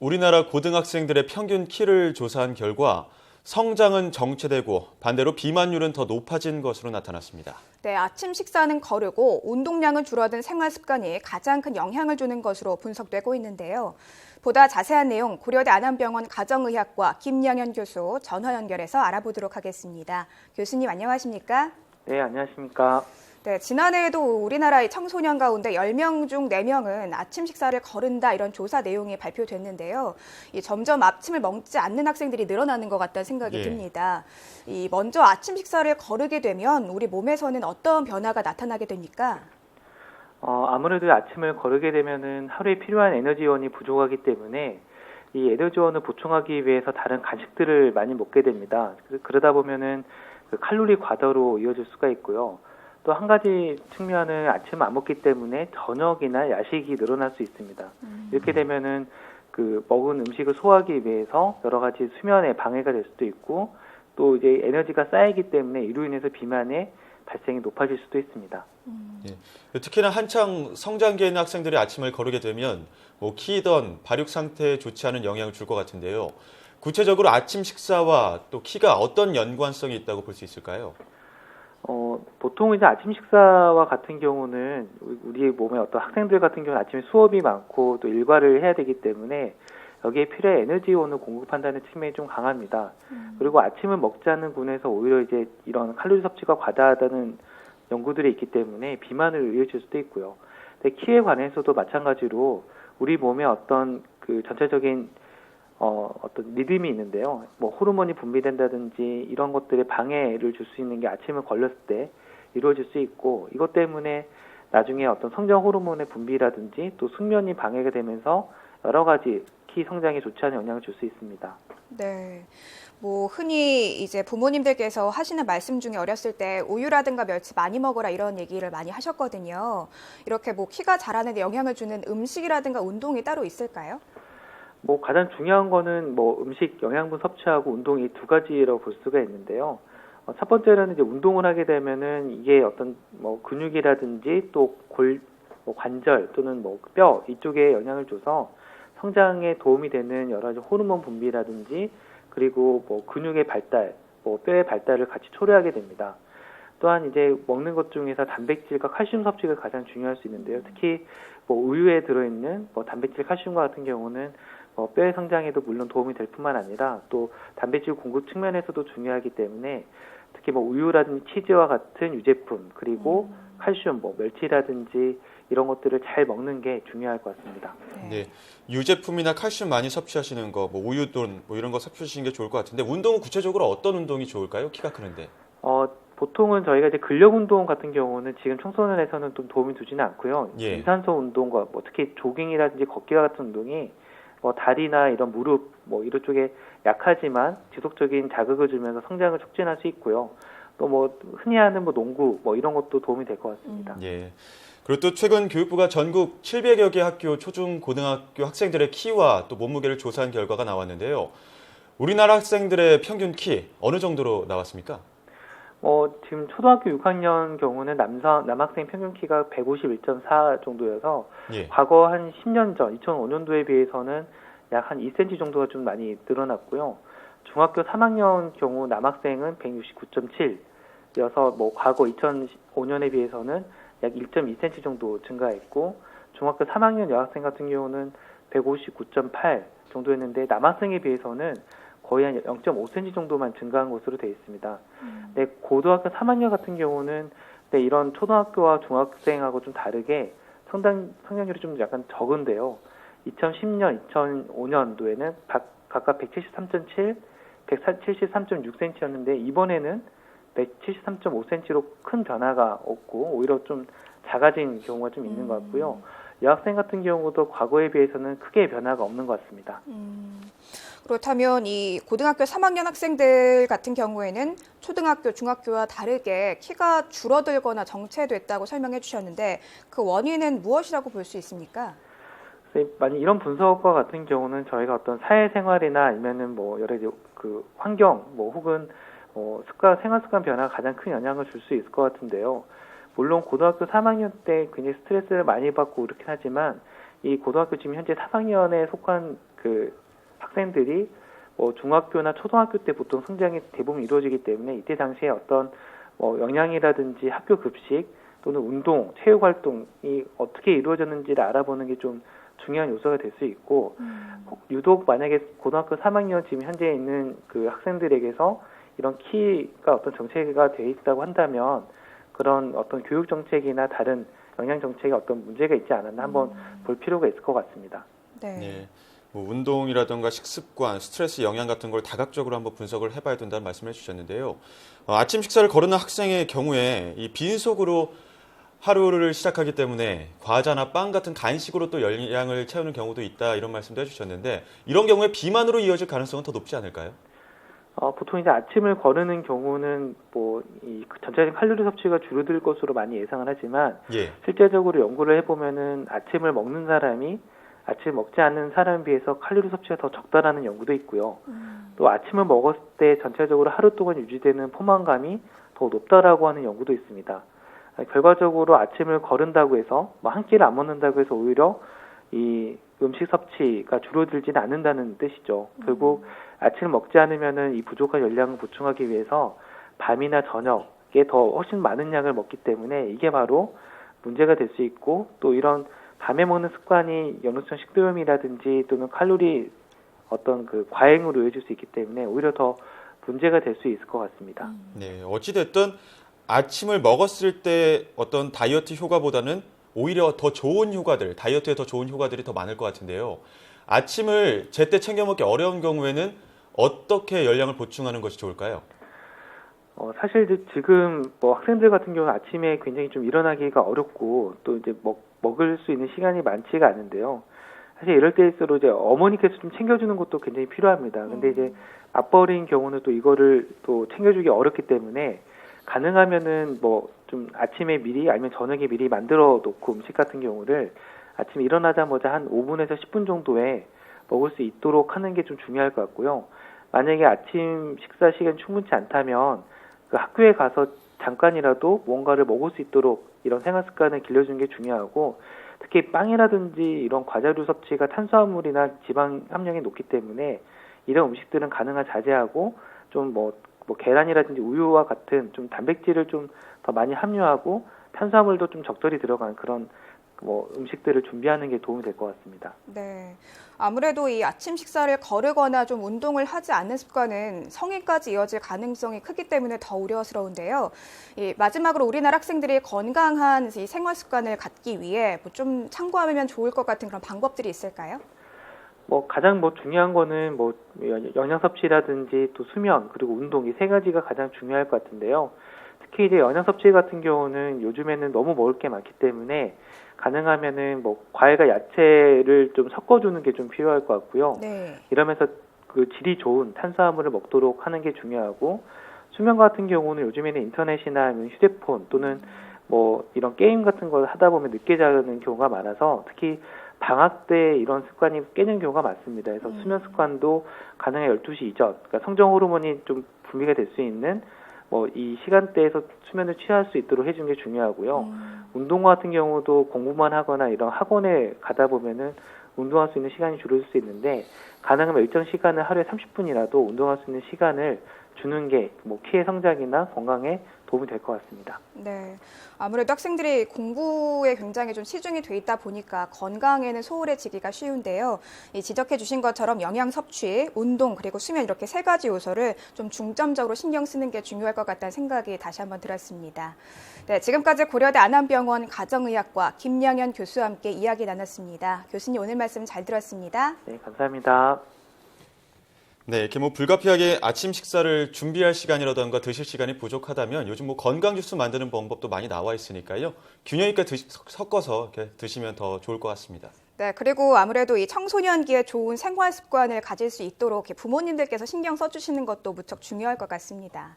우리나라 고등학생들의 평균 키를 조사한 결과 성장은 정체되고 반대로 비만율은 더 높아진 것으로 나타났습니다. 네, 아침 식사는 거르고 운동량은 줄어든 생활 습관이 가장 큰 영향을 주는 것으로 분석되고 있는데요. 보다 자세한 내용 고려대 안암병원 가정의학과 김영현 교수 전화 연결해서 알아보도록 하겠습니다. 교수님 안녕하십니까? 네, 안녕하십니까? 네, 지난해에도 우리나라의 청소년 가운데 10명 중 4명은 아침 식사를 거른다 이런 조사 내용이 발표됐는데요. 점점 아침을 먹지 않는 학생들이 늘어나는 것 같다는 생각이 듭니다. 먼저 아침 식사를 거르게 되면 우리 몸에서는 어떤 변화가 나타나게 됩니까? 아무래도 아침을 거르게 되면은 하루에 필요한 에너지원이 부족하기 때문에 이 에너지원을 보충하기 위해서 다른 간식들을 많이 먹게 됩니다. 그러다 보면은 그 칼로리 과다로 이어질 수가 있고요. 또 한 가지 측면은 아침 안 먹기 때문에 저녁이나 야식이 늘어날 수 있습니다. 이렇게 되면은 그 먹은 음식을 소화하기 위해서 여러 가지 수면에 방해가 될 수도 있고 또 이제 에너지가 쌓이기 때문에 이로 인해서 비만의 발생이 높아질 수도 있습니다. 특히나 한창 성장기에 있는 학생들이 아침을 거르게 되면 키든 발육 상태에 좋지 않은 영향을 줄 것 같은데요. 구체적으로 아침 식사와 또 키가 어떤 연관성이 있다고 볼 수 있을까요? 보통 이제 아침 식사와 같은 경우는 우리 몸의 어떤 학생들 같은 경우는 아침에 수업이 많고 또 일과를 해야 되기 때문에 여기에 필요한 에너지원을 공급한다는 측면이 좀 강합니다. 그리고 아침을 먹지 않는 군에서 오히려 이제 이런 칼로리 섭취가 과다하다는 연구들이 있기 때문에 비만을 이어질 수도 있고요. 근데 키에 관해서도 마찬가지로 우리 몸의 어떤 그 전체적인 어떤 리듬이 있는데요. 호르몬이 분비된다든지 이런 것들에 방해를 줄 수 있는 게 아침을 걸렸을 때 이루어질 수 있고 이것 때문에 나중에 어떤 성장 호르몬의 분비라든지 또 숙면이 방해가 되면서 여러 가지 키 성장에 좋지 않은 영향을 줄 수 있습니다. 네. 흔히 이제 부모님들께서 하시는 말씀 중에 어렸을 때 우유라든가 멸치 많이 먹어라 이런 얘기를 많이 하셨거든요. 이렇게 키가 자라는 데 영향을 주는 음식이라든가 운동이 따로 있을까요? 가장 중요한 거는 음식 영양분 섭취하고 운동 이 두 가지라고 볼 수가 있는데요. 첫 번째로는 이제 운동을 하게 되면은 이게 어떤 근육이라든지 또 관절 또는 뼈 이쪽에 영향을 줘서 성장에 도움이 되는 여러 가지 호르몬 분비라든지 그리고 근육의 발달, 뼈의 발달을 같이 초래하게 됩니다. 또한 이제 먹는 것 중에서 단백질과 칼슘 섭취가 가장 중요할 수 있는데요. 특히 우유에 들어있는 단백질, 칼슘과 같은 경우는 뼈의 성장에도 물론 도움이 될 뿐만 아니라 또 단백질 공급 측면에서도 중요하기 때문에 특히 우유라든지 치즈와 같은 유제품 그리고 칼슘, 멸치라든지 이런 것들을 잘 먹는 게 중요할 것 같습니다. 네, 유제품이나 칼슘 많이 섭취하시는 거, 우유돈 이런 거 섭취하시는 게 좋을 것 같은데 운동은 구체적으로 어떤 운동이 좋을까요? 키가 크는데. 보통은 저희가 이제 근력 운동 같은 경우는 지금 청소년에서는 좀 도움이 되지는 않고요. 유산소 운동과 특히 조깅이라든지 걷기와 같은 운동이 다리나 이런 무릎 이런 쪽에 약하지만 지속적인 자극을 주면서 성장을 촉진할 수 있고요. 또 흔히 하는 농구 이런 것도 도움이 될 것 같습니다. 예. 그리고 또 최근 교육부가 전국 700여 개 학교 초중 고등학교 학생들의 키와 또 몸무게를 조사한 결과가 나왔는데요. 우리나라 학생들의 평균 키 어느 정도로 나왔습니까? 지금 초등학교 6학년 경우는 남학생 평균 키가 151.4 정도여서 과거 한 10년 전 2005년도에 비해서는 약 한 2cm 정도가 좀 많이 늘어났고요. 중학교 3학년 경우 남학생은 169.7여서 과거 2005년에 비해서는 약 1.2cm 정도 증가했고 중학교 3학년 여학생 같은 경우는 159.8 정도였는데 남학생에 비해서는 거의 한 0.5cm 정도만 증가한 것으로 되어 있습니다. 네, 고등학교 3학년 같은 경우는 이런 초등학교와 중학생하고 좀 다르게 성장률이 좀 약간 적은데요. 2010년, 2005년도에는 각각 173.7, 173.6cm였는데 이번에는 173.5cm로 큰 변화가 없고 오히려 좀 작아진 경우가 좀 있는 것 같고요. 여학생 같은 경우도 과거에 비해서는 크게 변화가 없는 것 같습니다. 그렇다면 이 고등학교 3학년 학생들 같은 경우에는 초등학교, 중학교와 다르게 키가 줄어들거나 정체됐다고 설명해 주셨는데 그 원인은 무엇이라고 볼 수 있습니까? 만약 이런 분석과 같은 경우는 저희가 어떤 사회생활이나 아니면은 여러 가지 그 환경 혹은 생활 습관 변화가 가장 큰 영향을 줄 수 있을 것 같은데요. 물론 고등학교 3학년 때 굉장히 스트레스를 많이 받고 그렇긴 하지만 이 고등학교 지금 현재 3학년에 속한 그 학생들이 뭐 중학교나 초등학교 때 보통 성장이 대부분 이루어지기 때문에 이때 당시에 어떤 뭐 영양이라든지 학교 급식 또는 운동, 체육 활동이 어떻게 이루어졌는지를 알아보는 게 좀 중요한 요소가 될 수 있고 유독 만약에 고등학교 3학년 지금 현재 있는 그 학생들에게서 이런 키가 어떤 정체가 돼 있다고 한다면 그런 어떤 교육 정책이나 다른 영양 정책에 어떤 문제가 있지 않았나 한번 볼 필요가 있을 것 같습니다. 네. 네. 뭐 운동이라든가 식습관, 스트레스 영향 같은 걸 다각적으로 한번 분석을 해봐야 된다는 말씀을 해주셨는데요. 아침 식사를 거르는 학생의 경우에 이 빈속으로 하루를 시작하기 때문에 과자나 빵 같은 간식으로 또 영양을 채우는 경우도 있다 이런 말씀도 해주셨는데 이런 경우에 비만으로 이어질 가능성은 더 높지 않을까요? 보통 이제 아침을 거르는 경우는 뭐 이 전체적인 칼로리 섭취가 줄어들 것으로 많이 예상을 하지만 예. 실제적으로 연구를 해보면은 아침을 먹는 사람이 아침을 먹지 않는 사람에 비해서 칼로리 섭취가 더 적다라는 연구도 있고요. 또 아침을 먹었을 때 전체적으로 하루 동안 유지되는 포만감이 더 높다라고 하는 연구도 있습니다. 결과적으로 아침을 거른다고 해서 뭐 한 끼를 안 먹는다고 해서 오히려 이 음식 섭취가 줄어들지는 않는다는 뜻이죠. 결국 아침을 먹지 않으면은 이 부족한 열량을 보충하기 위해서 밤이나 저녁에 더 훨씬 많은 양을 먹기 때문에 이게 바로 문제가 될 수 있고 또 이런 밤에 먹는 습관이 연후성 식도염이라든지 또는 칼로리 어떤 그 과잉으로 이어질 수 있기 때문에 오히려 더 문제가 될 수 있을 것 같습니다. 네. 어찌됐든 아침을 먹었을 때 어떤 다이어트 효과보다는 오히려 더 좋은 효과들, 다이어트에 더 좋은 효과들이 더 많을 것 같은데요. 아침을 제때 챙겨 먹기 어려운 경우에는 어떻게 열량을 보충하는 것이 좋을까요? 사실 지금 뭐 학생들 같은 경우는 아침에 굉장히 좀 일어나기가 어렵고 또 이제 먹을 수 있는 시간이 많지가 않은데요. 사실 이럴 때일수록 이제 어머니께서 좀 챙겨주는 것도 굉장히 필요합니다. 근데 이제 맞벌이인 경우는 또 이거를 또 챙겨주기 어렵기 때문에 가능하면은 뭐 좀 아침에 미리 아니면 저녁에 미리 만들어 놓고 음식 같은 경우를 아침에 일어나자마자 한 5분에서 10분 정도에 먹을 수 있도록 하는 게 좀 중요할 것 같고요. 만약에 아침 식사 시간이 충분치 않다면 그 학교에 가서 잠깐이라도 뭔가를 먹을 수 있도록 이런 생활 습관을 길러주는 게 중요하고 특히 빵이라든지 이런 과자류 섭취가 탄수화물이나 지방 함량이 높기 때문에 이런 음식들은 가능한 자제하고 좀 뭐 계란이라든지 우유와 같은 좀 단백질을 좀 더 많이 함유하고 탄수화물도 좀 적절히 들어간 그런 뭐 음식들을 준비하는 게 도움이 될 것 같습니다. 네. 아무래도 이 아침 식사를 거르거나 좀 운동을 하지 않는 습관은 성인까지 이어질 가능성이 크기 때문에 더 우려스러운데요. 마지막으로 우리나라 학생들이 건강한 이 생활 습관을 갖기 위해 뭐 좀 참고하면 좋을 것 같은 그런 방법들이 있을까요? 가장 중요한 거는 영양 섭취라든지 또 수면 그리고 운동 이 세 가지가 가장 중요할 것 같은데요. 특히 이제 영양 섭취 같은 경우는 요즘에는 너무 먹을 게 많기 때문에 가능하면은 과일과 야채를 좀 섞어주는 게 좀 필요할 것 같고요. 네. 이러면서 그 질이 좋은 탄수화물을 먹도록 하는 게 중요하고 수면 같은 경우는 요즘에는 인터넷이나 아니면 휴대폰 또는 이런 게임 같은 걸 하다 보면 늦게 자는 경우가 많아서 특히 방학 때 이런 습관이 깨는 경우가 많습니다. 그래서 수면 습관도 가능한 12시 이전, 그러니까 성장 호르몬이 좀 분비가 될 수 있는 이 시간대에서 수면을 취할 수 있도록 해주는 게 중요하고요. 운동 같은 경우도 공부만 하거나 이런 학원에 가다 보면은 운동할 수 있는 시간이 줄어들 수 있는데 가능하면 일정 시간을 하루에 30분이라도 운동할 수 있는 시간을 주는 게 키의 성장이나 건강에 도움이 될 것 같습니다. 네, 아무래도 학생들이 공부에 굉장히 좀 치중이 돼 있다 보니까 건강에는 소홀해지기가 쉬운데요. 지적해 주신 것처럼 영양 섭취, 운동, 그리고 수면 이렇게 세 가지 요소를 좀 중점적으로 신경 쓰는 게 중요할 것 같다는 생각이 다시 한번 들었습니다. 네, 지금까지 고려대 안암병원 가정의학과 김양현 교수와 함께 이야기 나눴습니다. 교수님 오늘 말씀 잘 들었습니다. 네, 감사합니다. 네, 이렇게 불가피하게 아침 식사를 준비할 시간이라던가 드실 시간이 부족하다면 요즘 건강 주스 만드는 방법도 많이 나와 있으니까요. 균형 있게 섞어서 이렇게 드시면 더 좋을 것 같습니다. 네, 그리고 아무래도 이 청소년기에 좋은 생활 습관을 가질 수 있도록 부모님들께서 신경 써주시는 것도 무척 중요할 것 같습니다.